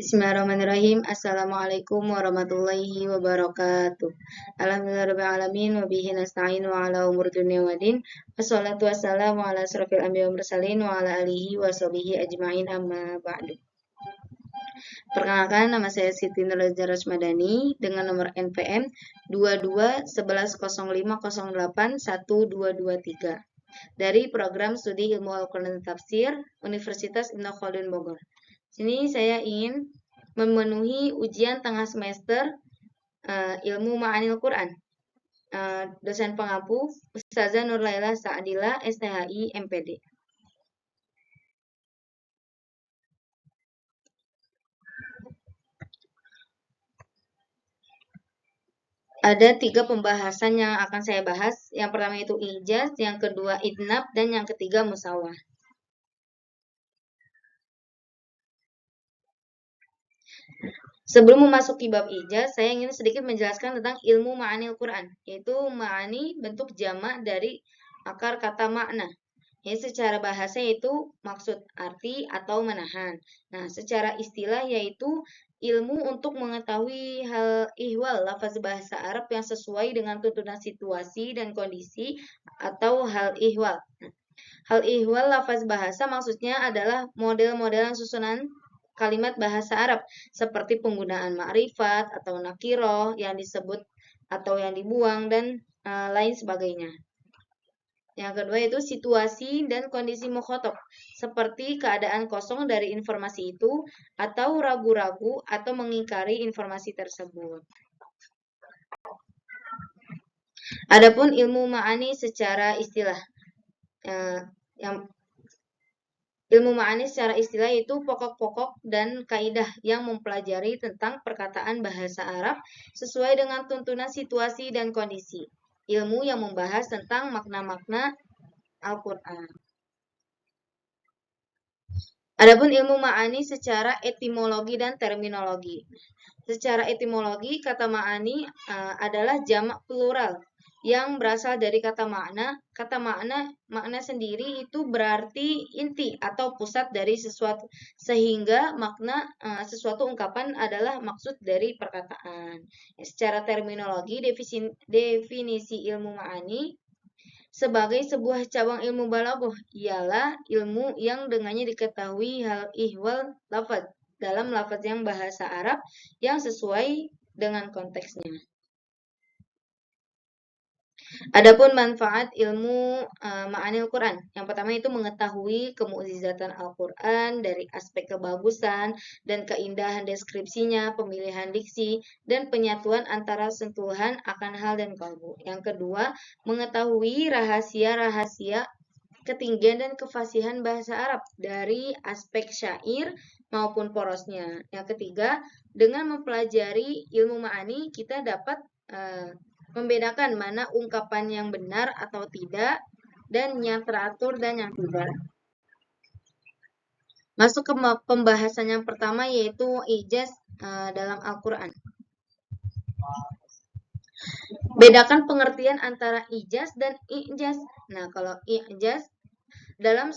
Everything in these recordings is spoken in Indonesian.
Bismillahirrahmanirrahim. Assalamualaikum warahmatullahi wabarakatuh. Alhamdulillahirrahmanirrahim. Wabihi nasta'in wa ala umur dunia wa din. Wassalatu wassalamu ala asrafil anbiya wa mursalin wa ala alihi wa sahbihi ajma'in amma ba'du. Perkenalkan, nama saya Siti Nurhaliza Rosmadani dengan nomor NPM 221105081223 dari program studi ilmu Al-Quran dan Tafsir Universitas Ibnu Khaldun Bogor. Sini saya ingin memenuhi ujian tengah semester ilmu Ma'anil Quran. Dosen pengampu Ustazah Nurlaila Sa'adila, STHI, MPD. Ada 3 pembahasan yang akan saya bahas. Yang pertama itu ijaz, yang kedua idnab, dan yang ketiga musawah. Sebelum memasuki bab ijaz, saya ingin sedikit menjelaskan tentang ilmu ma'anil Quran, yaitu ma'ani bentuk jamak dari akar kata makna. Ya, secara bahasa yaitu maksud, arti, atau menahan. Nah, secara istilah yaitu ilmu untuk mengetahui hal ihwal lafaz bahasa Arab yang sesuai dengan tuntunan situasi dan kondisi atau hal ihwal. Hal ihwal lafaz bahasa maksudnya adalah model-modelan susunan kalimat bahasa Arab seperti penggunaan ma'rifat atau nakiroh yang disebut atau yang dibuang dan lain sebagainya. Yang kedua itu situasi dan kondisi mukhatab, seperti keadaan kosong dari informasi itu atau ragu-ragu atau mengingkari informasi tersebut. Adapun ilmu ma'ani secara istilah, ilmu ma'ani secara istilah itu pokok-pokok dan kaidah yang mempelajari tentang perkataan bahasa Arab sesuai dengan tuntunan situasi dan kondisi. Ilmu yang membahas tentang makna-makna Al-Quran. Adapun ilmu ma'ani secara etimologi dan terminologi. Secara etimologi, kata ma'ani adalah jamak plural yang berasal dari kata makna. Kata makna sendiri itu berarti inti atau pusat dari sesuatu, sehingga makna sesuatu ungkapan adalah maksud dari perkataan. Secara terminologi, definisi ilmu ma'ani sebagai sebuah cabang ilmu balaghah ialah ilmu yang dengannya diketahui hal ihwal lafaz dalam lafaz yang bahasa Arab yang sesuai dengan konteksnya. Adapun manfaat ilmu ma'anil Quran. Yang pertama itu mengetahui kemukjizatan Al-Quran dari aspek kebagusan dan keindahan deskripsinya, pemilihan diksi, dan penyatuan antara sentuhan akan hal dan kalbu. Yang kedua, mengetahui rahasia-rahasia ketinggian dan kefasihan bahasa Arab dari aspek syair maupun porosnya. Yang ketiga, dengan mempelajari ilmu ma'ani, kita dapat membedakan mana ungkapan yang benar atau tidak, dan yang teratur dan yang tidak. Masuk ke pembahasan yang pertama yaitu ijaz dalam Al-Quran. Bedakan pengertian antara ijaz dan i'jaz. Nah, kalau i'jaz dalam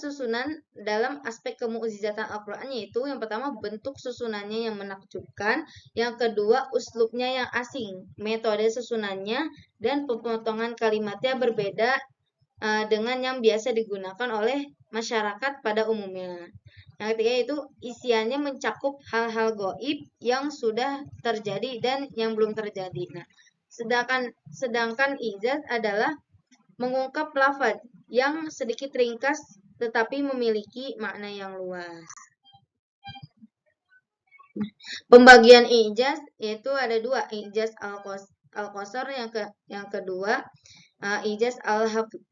dalam aspek kemukjizatan Al-Quran yaitu yang pertama bentuk susunannya yang menakjubkan, yang kedua uslubnya yang asing, metode susunannya dan pemotongan kalimatnya berbeda dengan yang biasa digunakan oleh masyarakat pada umumnya. Yang ketiga yaitu isiannya mencakup hal-hal gaib yang sudah terjadi dan yang belum terjadi. Nah, sedangkan ijaz adalah mengungkap lafaz yang sedikit ringkas tetapi memiliki makna yang luas. Pembagian ijaz yaitu ada 2, ijaz al-qasar, yang kedua ijaz al-hafidh.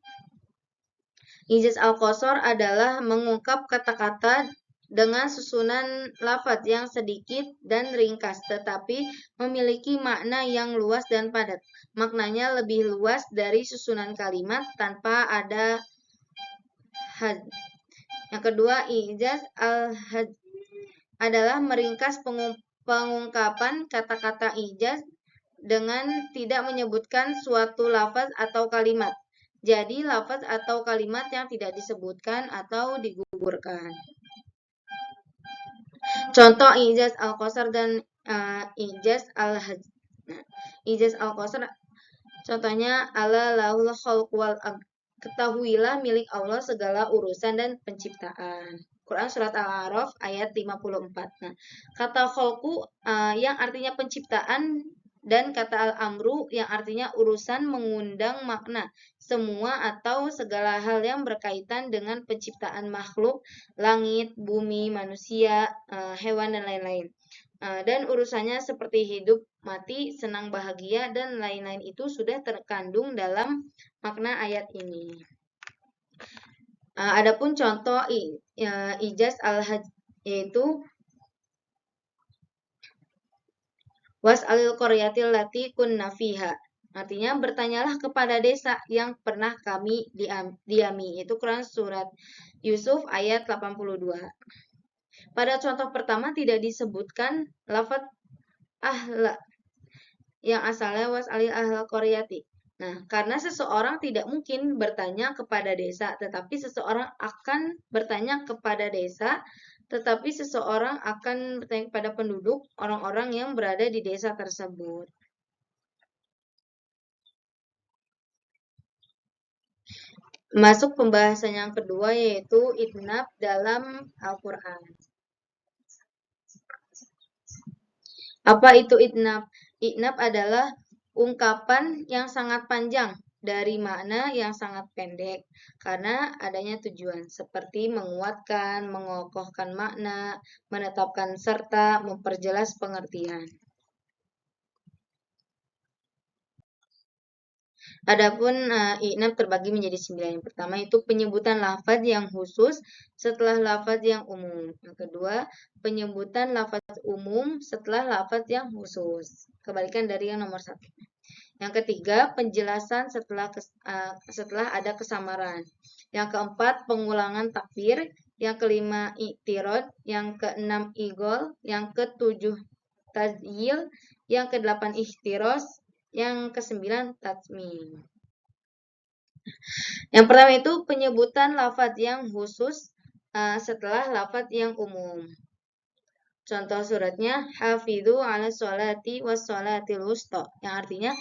Ijaz al-qasar adalah mengungkap kata-kata dengan susunan lafaz yang sedikit dan ringkas, tetapi memiliki makna yang luas dan padat. Maknanya lebih luas dari susunan kalimat tanpa ada had. Yang kedua, ijaz al-had adalah meringkas pengungkapan kata-kata ijaz dengan tidak menyebutkan suatu lafaz atau kalimat. Jadi, lafaz atau kalimat yang tidak disebutkan atau digugurkan. Contoh ijaz al-qasar dan ijaz al-haj. Nah, ijaz al-qasar contohnya ala lahul khalq wal amr. Ketahuilah milik Allah segala urusan dan penciptaan. Quran surat Al-A'raf ayat 54. Nah, kata khalqu yang artinya penciptaan dan kata al-amru yang artinya urusan mengundang makna semua atau segala hal yang berkaitan dengan penciptaan makhluk, langit, bumi, manusia, hewan dan lain-lain. Dan urusannya seperti hidup, mati, senang, bahagia, dan lain-lain itu sudah terkandung dalam makna ayat ini. Adapun contoh ijaz al-haj yaitu was'alil qaryatil lati kunna fiha. Artinya bertanyalah kepada desa yang pernah kami diami. Itu Quran surat Yusuf ayat 82. Pada contoh pertama tidak disebutkan lafaz ahla yang asalnya was'alil ahla qaryati. Nah, karena seseorang tidak mungkin bertanya kepada desa, tetapi seseorang akan bertanya kepada desa, tetapi seseorang akan bertanya kepada penduduk, orang-orang yang berada di desa tersebut. Masuk pembahasan yang kedua yaitu idnab dalam Al-Quran. Apa itu idnab? Idnab adalah ungkapan yang sangat panjang dari makna yang sangat pendek karena adanya tujuan seperti menguatkan, mengokohkan makna, menetapkan serta memperjelas pengertian. Adapun i'nab terbagi menjadi 9. Yang pertama itu penyebutan lafaz yang khusus setelah lafaz yang umum. Yang kedua, penyebutan lafaz umum setelah lafaz yang khusus. Kebalikan dari yang nomor 1. Yang ketiga, penjelasan setelah ada kesamaran. Yang keempat, pengulangan takbir. Yang kelima, i'tirad. Yang keenam, igol. Yang ketujuh, tazyil. Yang kedelapan, ihtiros. Yang kesembilan, tatmim. Yang pertama itu penyebutan lafaz yang khusus setelah lafaz yang umum. Contoh suratnya hafidhu ala sholati was sholatil wusta, yang artinya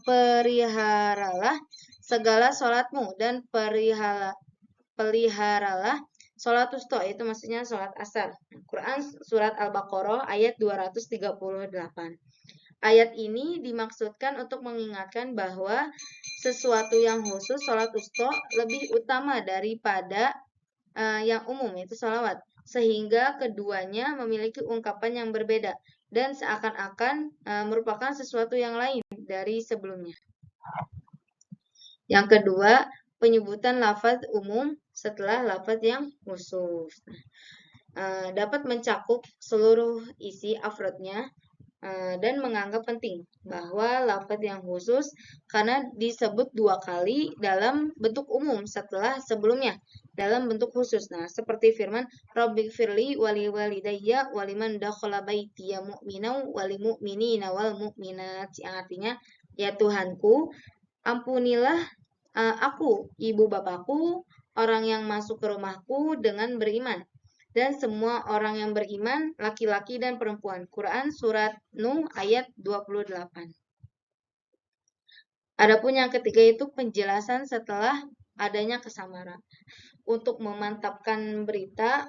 peliharalah segala sholatmu dan peliharalah sholat wusta, itu maksudnya sholat asar. Quran surat Al-Baqarah ayat 238. Ayat ini dimaksudkan untuk mengingatkan bahwa sesuatu yang khusus, sholat wusta, lebih utama daripada yang umum, yaitu sholawat. Sehingga keduanya memiliki ungkapan yang berbeda dan seakan-akan merupakan sesuatu yang lain dari sebelumnya. Yang kedua, penyebutan lafaz umum setelah lafaz yang khusus. Dapat mencakup seluruh isi afrodnya dan menganggap penting bahwa lafaz yang khusus karena disebut 2 kali dalam bentuk umum setelah sebelumnya dalam bentuk khusus. Nah, seperti firman Rabbighfirli wali walidayya waliman dakhala baitiya mu'minan wal mu'minina wal mu'minat, yang artinya ya Tuhanku, ampunilah aku, ibu bapakku, orang yang masuk ke rumahku dengan beriman dan semua orang yang beriman, laki-laki dan perempuan. Quran surat Nuh ayat 28. Adapun yang ketiga itu penjelasan setelah adanya kesamaran. Untuk memantapkan berita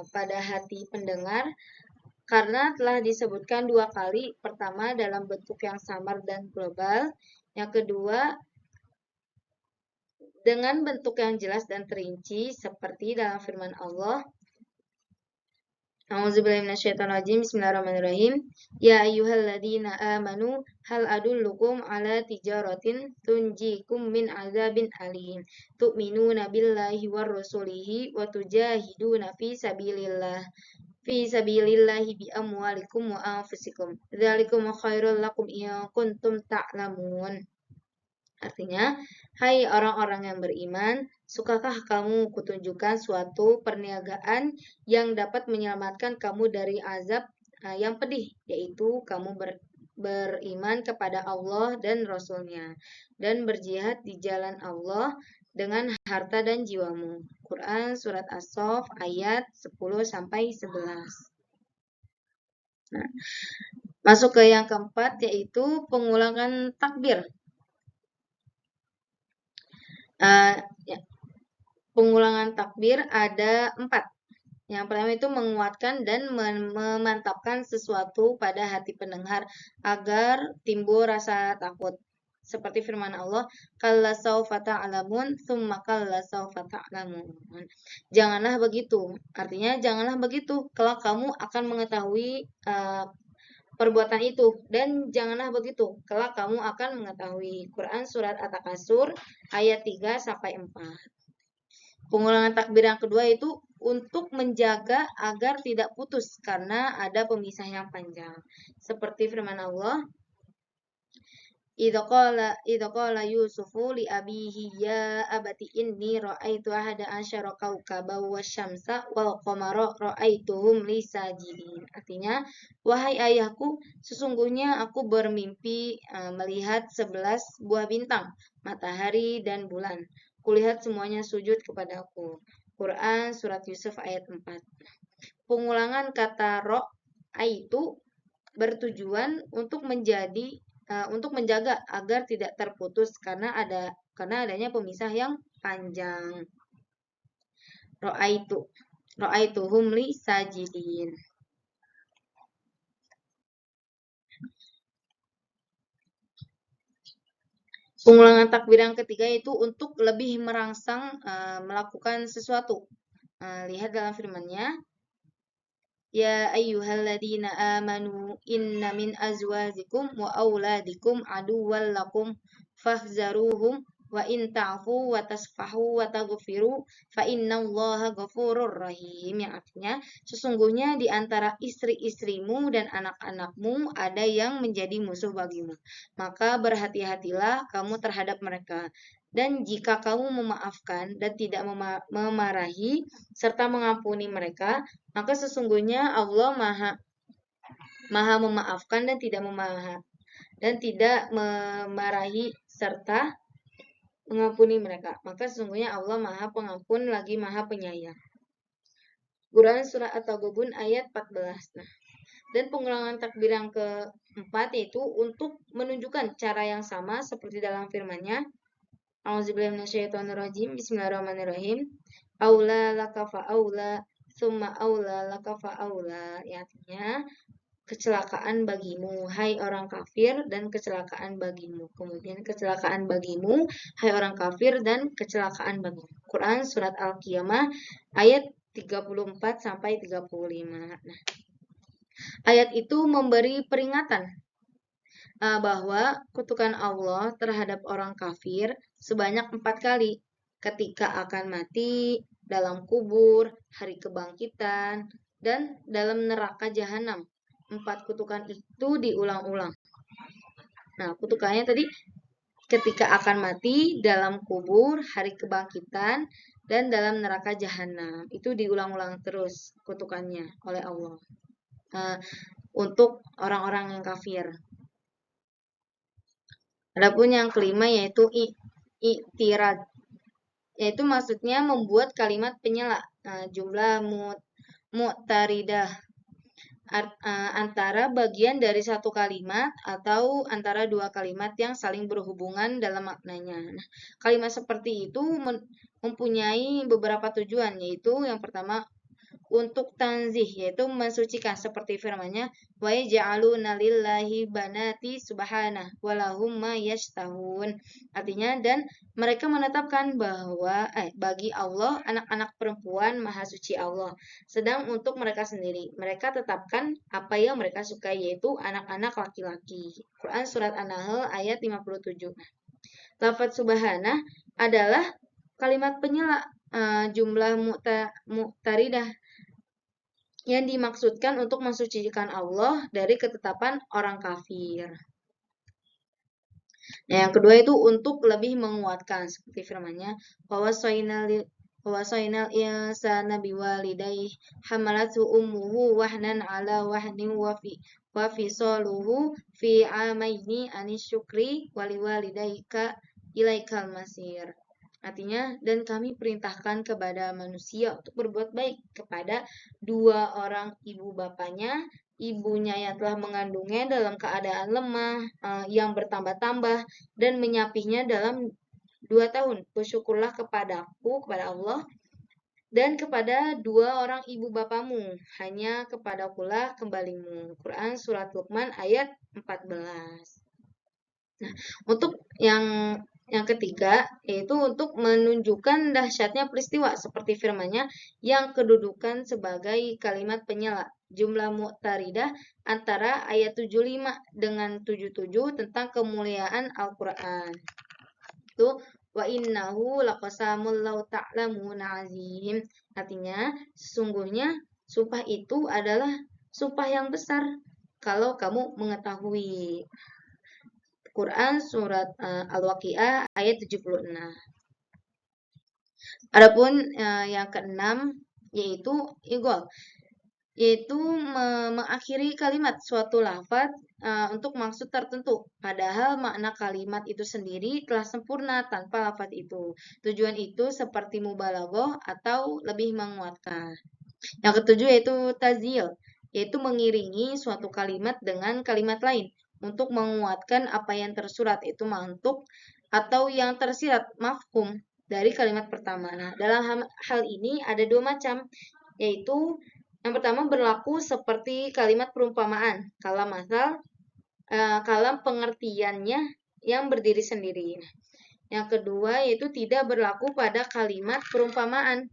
pada hati pendengar, karena telah disebutkan 2 kali. Pertama dalam bentuk yang samar dan global. Yang kedua dengan bentuk yang jelas dan terinci seperti dalam firman Allah. A'udzubillahi minasyaitonirrajim. Bismillahirrahmanirrahim. Ya ayyuhalladzina amanu hal adullukum ala tijaratin tunjikum min azabin alim. Tu'minuna billahi war rasulihi wa tujahiduna fi sabilillahi bi amwalikum wa anfusikum. Dzalikum khairul lakum in kuntum ta'lamun. Artinya, hai orang-orang yang beriman, sukakah kamu kutunjukkan suatu perniagaan yang dapat menyelamatkan kamu dari azab yang pedih, yaitu kamu beriman kepada Allah dan Rasul-Nya, dan berjihad di jalan Allah, dengan harta dan jiwamu. Quran surat As-Saff ayat 10 sampai 11. Nah, masuk ke yang keempat yaitu pengulangan takbir. Ya, pengulangan takbir ada 4. Yang pertama itu menguatkan dan memantapkan sesuatu pada hati pendengar agar timbul rasa takut. Seperti firman Allah, "Kalla saufa ta'lamun, tsumma kalla saufa ta'lamun." Janganlah begitu. Artinya janganlah begitu. Kelak kamu akan mengetahui perbuatan itu, dan janganlah begitu. Kelak kamu akan mengetahui. Quran surat At-Takasur ayat 3 sampai 4. Pengulangan takbir yang kedua itu untuk menjaga agar tidak putus karena ada pemisah yang panjang. Seperti firman Allah, idza qala Yusufu li abihi ya abati inni ra'aitu ahada asyara kawkaban wasyamsa wal qamara ra'aituhum li sajidin. Artinya, wahai ayahku, sesungguhnya aku bermimpi melihat 11 buah bintang, matahari dan bulan. Kulihat semuanya sujud kepadaku. Quran surat Yusuf ayat 4. Pengulangan kata itu bertujuan untuk menjaga agar tidak terputus karena adanya pemisah yang panjang. Ra'aituhum li sajidin. Pengulangan takbir yang ketiga itu untuk lebih merangsang melakukan sesuatu. Lihat dalam firman-Nya, ya ayyuhalladzina amanu inna min azwajikum wa auladikum aduwwal lakum fahzaruhum wa in ta'fu wa tasfahu wa taghfiru fa innallaha ghafurur rahim. Yang artinya, sesungguhnya di antara istri-istrimu dan anak-anakmu ada yang menjadi musuh bagimu. Maka berhati-hatilah kamu terhadap mereka. Dan jika kamu memaafkan dan tidak memarahi serta mengampuni mereka, maka sesungguhnya Allah Maha memaafkan dan tidak memarahi serta mengampuni mereka. Maka sesungguhnya Allah Maha Pengampun lagi Maha Penyayang. Quran surah At-Taghabun ayat 14. Nah, dan pengulangan takbir yang keempat yaitu untuk menunjukkan cara yang sama seperti dalam firman-Nya, A'udzubillahi minasyaitonirrajim. Bismillahirrahmanirrahim. Aula laka fa'aula, summa aula laka fa'aula. Ya, artinya kecelakaan bagimu, hai orang kafir, dan kecelakaan bagimu. Kemudian kecelakaan bagimu, hai orang kafir, dan kecelakaan bagimu. Quran surat Al-Qiyamah ayat 34 sampai 35. Nah, ayat itu memberi peringatan bahwa kutukan Allah terhadap orang kafir sebanyak 4 kali ketika akan mati, dalam kubur, hari kebangkitan, dan dalam neraka jahanam. 4 kutukan itu diulang-ulang. Nah, kutukannya tadi ketika akan mati, dalam kubur, hari kebangkitan, dan dalam neraka jahanam. Itu diulang-ulang terus kutukannya oleh Allah untuk orang-orang yang kafir. Adapun yang kelima yaitu i'tirad, yaitu maksudnya membuat kalimat penyela, jumlah mu'taridah, antara bagian dari satu kalimat atau antara dua kalimat yang saling berhubungan dalam maknanya. Nah, kalimat seperti itu mempunyai beberapa tujuan, yaitu yang pertama untuk tanzih, yaitu mensucikan, seperti firman-Nya, wa yaj'aluna lillahi banati subhanah walahum ma yashtahun. Artinya, dan mereka menetapkan bahwa bagi Allah anak-anak perempuan maha suci Allah, sedang untuk mereka sendiri mereka tetapkan apa yang mereka sukai, yaitu anak-anak laki-laki. Quran surat An-Nahl ayat 57. Lafaz subhanah adalah kalimat penyela, jumlah mu'taridah yang dimaksudkan untuk mensucikan Allah dari ketetapan orang kafir. Nah, yang kedua itu untuk lebih menguatkan, seperti firman-Nya, wawasainal insana biwalidayhi hamalathu ummuhu wahnan ala wahnin wa fisaluhu fi amaini anisyukri waliwalidayka ilaikal masir. Artinya, dan kami perintahkan kepada manusia untuk berbuat baik kepada dua orang ibu bapanya, ibunya yang telah mengandungnya dalam keadaan lemah, yang bertambah-tambah, dan menyapihnya dalam 2 tahun. Bersyukurlah kepadaku, kepada Allah, dan kepada dua orang ibu bapamu, hanya kepadakulah kembalimu. Quran Surat Luqman ayat 14. Nah, untuk yang ketiga, yaitu untuk menunjukkan dahsyatnya peristiwa, seperti firman-Nya yang kedudukan sebagai kalimat penyela. Jumlah mu'taridah antara ayat 75 dengan 77 tentang kemuliaan Al-Quran. Itu wa innahu laqasamul law ta'lamuna azim. Artinya, sesungguhnya sumpah itu adalah sumpah yang besar kalau kamu mengetahui. Quran surat Al-Waqiah ayat 76. Adapun yang keenam yaitu igol, yaitu mengakhiri kalimat suatu lafaz untuk maksud tertentu, padahal makna kalimat itu sendiri telah sempurna tanpa lafaz itu. Tujuan itu seperti mubalaghah atau lebih menguatkan. Yang ketujuh yaitu tazil, yaitu mengiringi suatu kalimat dengan kalimat lain untuk menguatkan apa yang tersurat, itu mantuk, atau yang tersirat mafhum dari kalimat pertama. Nah, dalam hal ini ada dua macam, yaitu yang pertama berlaku seperti kalimat perumpamaan, kalam masal, kalam pengertiannya yang berdiri sendiri. Yang kedua yaitu tidak berlaku pada kalimat perumpamaan,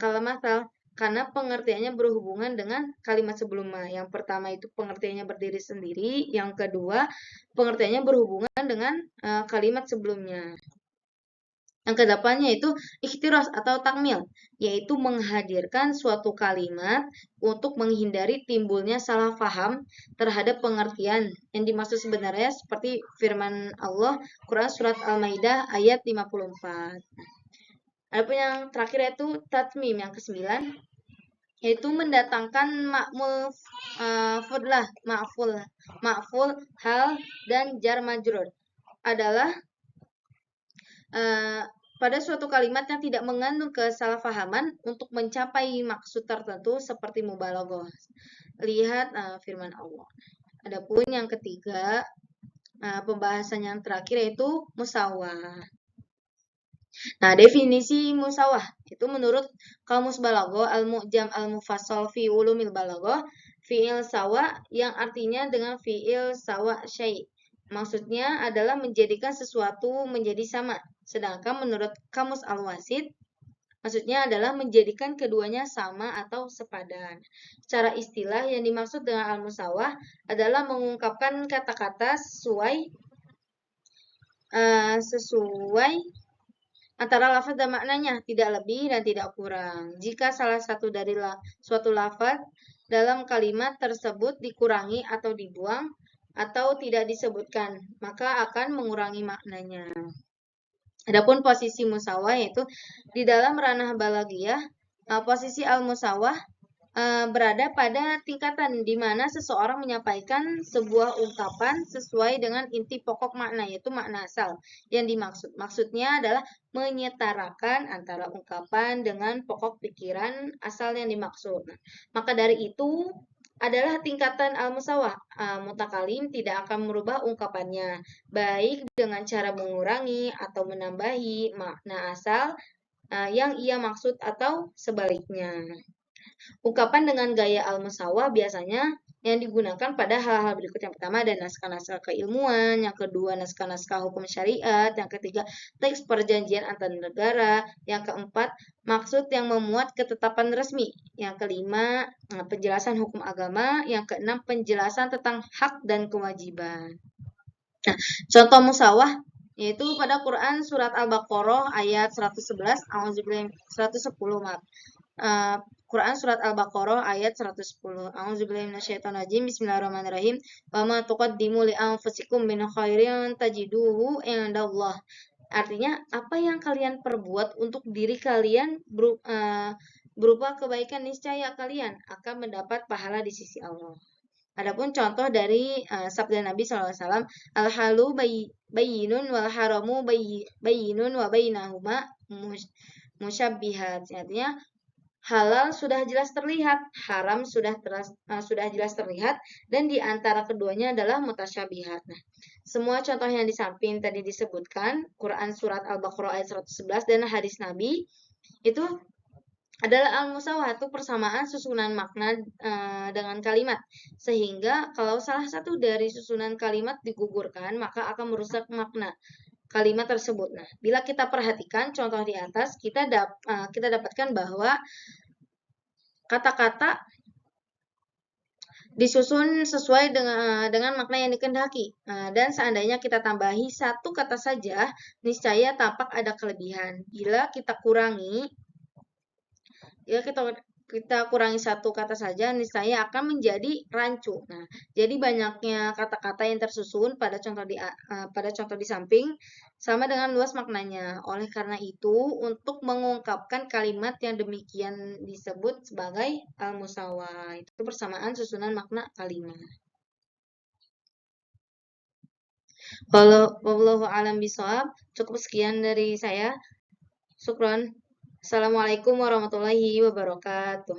kalam masal, karena pengertiannya berhubungan dengan kalimat sebelumnya. Yang pertama itu pengertiannya berdiri sendiri, yang kedua pengertiannya berhubungan dengan kalimat sebelumnya. Yang kedepannya itu ikhtiras atau takmil, yaitu menghadirkan suatu kalimat untuk menghindari timbulnya salah faham terhadap pengertian yang dimaksud sebenarnya, seperti firman Allah Quran Surat Al-Maidah ayat 54. Adapun yang terakhir yaitu tatmim, yang ke-9, yaitu mendatangkan ma'ful hal dan jar majrur adalah pada suatu kalimat yang tidak mengandung kesalahpahaman untuk mencapai maksud tertentu seperti mubalaghah. Lihat firman Allah. Adapun yang ketiga, pembahasan yang terakhir yaitu musawah. Nah, definisi musawah itu menurut Kamus Balaghah Al-Mu'jam Al-Mufassal fi Ulumil Balaghah, fi'il sawa yang artinya dengan fi'il sawa syai'. Maksudnya adalah menjadikan sesuatu menjadi sama. Sedangkan menurut Kamus Al-Wasit, maksudnya adalah menjadikan keduanya sama atau sepadan. Secara istilah yang dimaksud dengan al-musawah adalah mengungkapkan kata-kata sesuai antara lafaz dan maknanya, tidak lebih dan tidak kurang. Jika salah satu dari suatu lafaz dalam kalimat tersebut dikurangi atau dibuang atau tidak disebutkan, maka akan mengurangi maknanya. Adapun posisi musawah yaitu di dalam ranah balaghiyah, posisi al-musawah berada pada tingkatan di mana seseorang menyampaikan sebuah ungkapan sesuai dengan inti pokok makna, yaitu makna asal yang dimaksud. Maksudnya adalah menyetarakan antara ungkapan dengan pokok pikiran asal yang dimaksud. Nah, maka dari itu adalah tingkatan al-musawah. Mutakalim tidak akan merubah ungkapannya, baik dengan cara mengurangi atau menambahi makna asal yang ia maksud atau sebaliknya. Ungkapan dengan gaya al-musawah biasanya yang digunakan pada hal-hal berikut. Yang pertama ada naskah-naskah keilmuan, yang kedua naskah-naskah hukum syariat, yang ketiga teks perjanjian antar negara, yang keempat maksud yang memuat ketetapan resmi, yang kelima penjelasan hukum agama, yang keenam penjelasan tentang hak dan kewajiban. Nah, contoh musawah yaitu pada Quran surat Al-Baqarah ayat 111, 110 maaf. Quran surat Al-Baqarah ayat 110. A'udzubillahi minasyaitonirrajim. Bismillahirrahmanirrahim. Wa ma tuqaddimu li anfusikum min khairin tajiduhu indallah. Artinya, apa yang kalian perbuat untuk diri kalian berupa kebaikan, niscaya kalian akan mendapat pahala di sisi Allah. Adapun contoh dari sabda Nabi SAW, al-halu bayyinun wal haramu bayyinun wa bainahuma musyabbihat. Artinya halal sudah jelas terlihat, haram sudah jelas terlihat, dan di antara keduanya adalah mutasyabihat. Nah, semua contoh yang di samping tadi disebutkan, Quran surat Al-Baqarah ayat 111 dan hadis Nabi, itu adalah al-musawatu, persamaan susunan makna dengan kalimat. Sehingga kalau salah satu dari susunan kalimat digugurkan, maka akan merusak makna kalimat tersebut. Nah, bila kita perhatikan contoh di atas, kita dapatkan bahwa kata-kata disusun sesuai dengan makna yang dikehendaki. Dan seandainya kita tambahi satu kata saja, niscaya tampak ada kelebihan. Bila kita kurangi satu kata saja, niscaya akan menjadi rancu. Nah, jadi banyaknya kata-kata yang tersusun pada contoh di samping sama dengan luas maknanya. Oleh karena itu, untuk mengungkapkan kalimat yang demikian disebut sebagai al-musawa. Itu persamaan susunan makna kalimat. Wallahu a'lam bishawab. Cukup sekian dari saya. Syukron. Assalamualaikum warahmatullahi wabarakatuh.